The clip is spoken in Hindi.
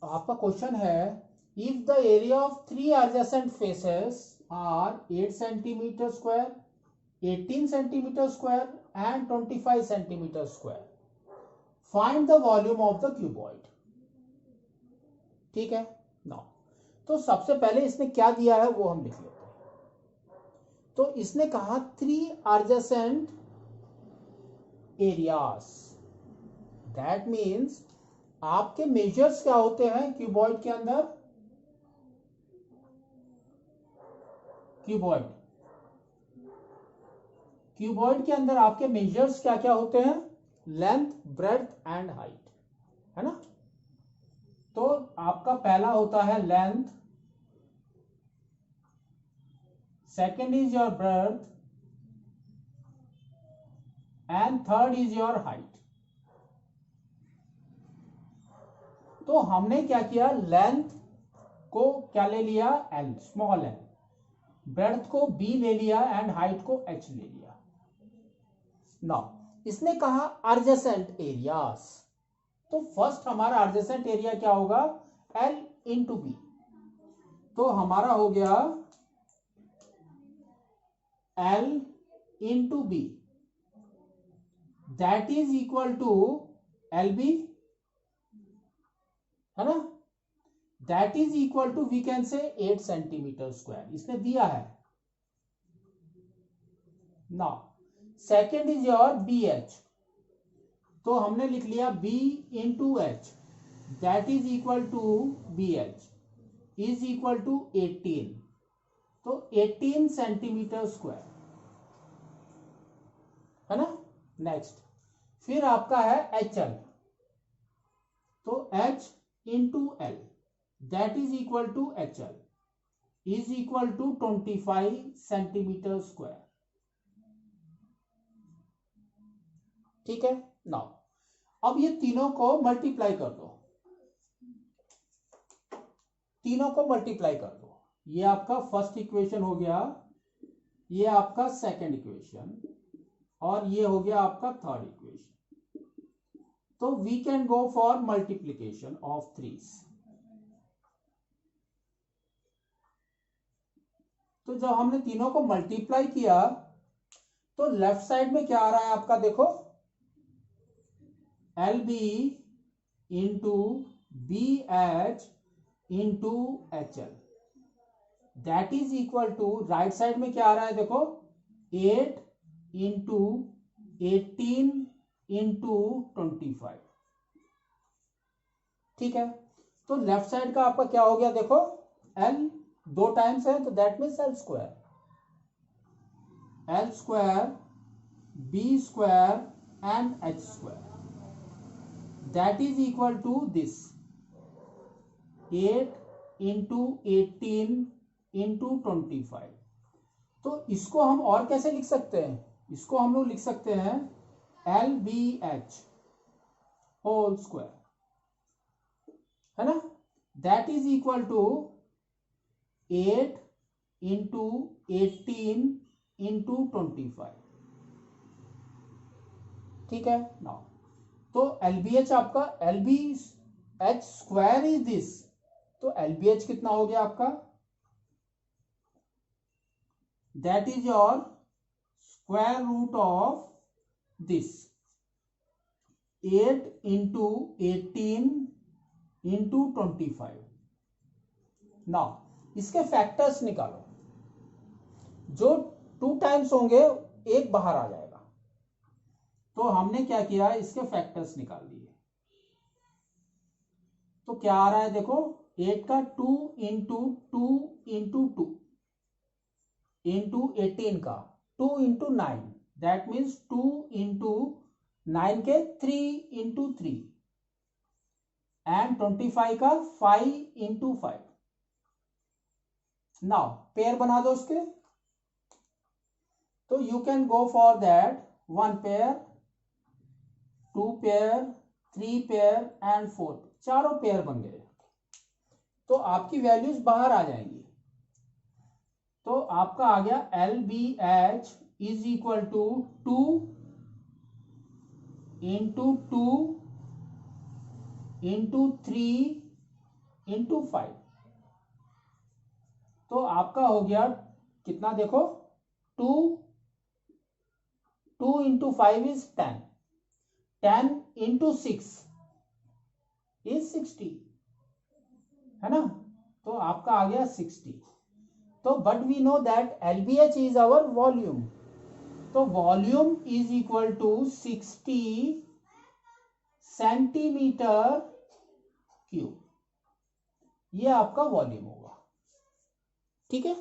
आपका क्वेश्चन है if the area of 3 adjacent faces are 8 centimeter square, 18 centimeter square and 25 centimeter square, find the volume of the cuboid. ठीक है ना। तो सबसे पहले इसने क्या दिया है वो हम लिख लेते हैं। तो इसने कहा 3 adjacent areas, दैट मीन्स आपके मेजर्स क्या होते हैं क्यूबॉइड के अंदर। क्यूबॉइड के अंदर आपके मेजर्स क्या क्या होते हैं, लेंथ, ब्रेड्थ एंड हाइट, है ना। तो आपका पहला होता है length, second is your breadth and third is your height. तो हमने क्या किया, लेंथ को क्या ले लिया, एल, स्मॉल एल, ब्रेड्थ को बी ले लिया एंड हाइट को एच ले लिया। नाउ इसने कहा एडजेसेंट एरियाज, तो फर्स्ट हमारा एडजेसेंट एरिया क्या होगा, एल इंटू बी। तो हमारा हो गया L into B, that is equal to L B, है ना, that is equal to we can say 8 centimetre square, इसने दिया है। Now second is your B H, तो हमने लिख लिया B into H, that is equal to B H is equal to 18, तो 18 सेंटीमीटर स्क्वायर, है ना। नेक्स्ट फिर आपका है एच एल, तो H into L, that is equal to H L is equal to 25 centimetre square. ठीक है। नाउ अब ये तीनों को मल्टीप्लाई कर दो, तीनों को मल्टीप्लाई कर दो। ये आपका फर्स्ट इक्वेशन हो गया, ये आपका सेकंड इक्वेशन, और ये हो गया आपका थर्ड इक्वेशन। तो we can go for multiplication of threes. तो जब हमने तीनों को मल्टीप्लाई किया तो लेफ्ट साइड में क्या आ रहा है आपका, देखो L B into B H into H L, that is equal to right side में क्या आ रहा है, देखो 8 इंटू 18 इंटू 25। ठीक है। तो लेफ्ट साइड का आपका क्या हो गया, देखो एल 2 टाइम्स है तो that means L square, L square B square and H square, that is equal to this 8 into 18 into 25। तो इसको हम और कैसे लिख सकते हैं, इसको हम लोग लिख सकते हैं L B H whole square, है ना, that is equal to 8 into 18 into 25। ठीक है। नाउ तो एलबीएच आपका, LB H square is this, तो एलबीएच कितना हो गया आपका, that is your square root of this 8 into 18 into 25। Now इसके फैक्टर्स निकालो, जो 2 टाइम्स होंगे एक बाहर आ जाएगा। तो हमने क्या किया, इसके फैक्टर्स निकाल दिए। तो क्या आ रहा है, देखो 8 का 2 इंटू 2 इंटू 2 इंटू 18 का 2 इंटू 9, दैट मीन्स 2 इंटू 9 के 3 इंटू 3 एंड 25 का 5 इंटू 5। नाउ पेयर बना दो उसके, तो you can go for that 1 pair, 2 pair, 3 pair and 4, चारों पेयर बन गए। तो आपकी वैल्यूज बाहर आ जाएंगी। तो आपका आ गया L B H is equal to 2 into 2 into 3 into 5, तो आपका हो गया कितना, देखो 2 इंटू 5 इज 10, 10 इंटू 6 इज 60, है ना। तो आपका आ गया 60। तो but we know that LBH is our volume, तो volume is equal to 60 centimetre cube, ये आपका वॉल्यूम होगा। ठीक है।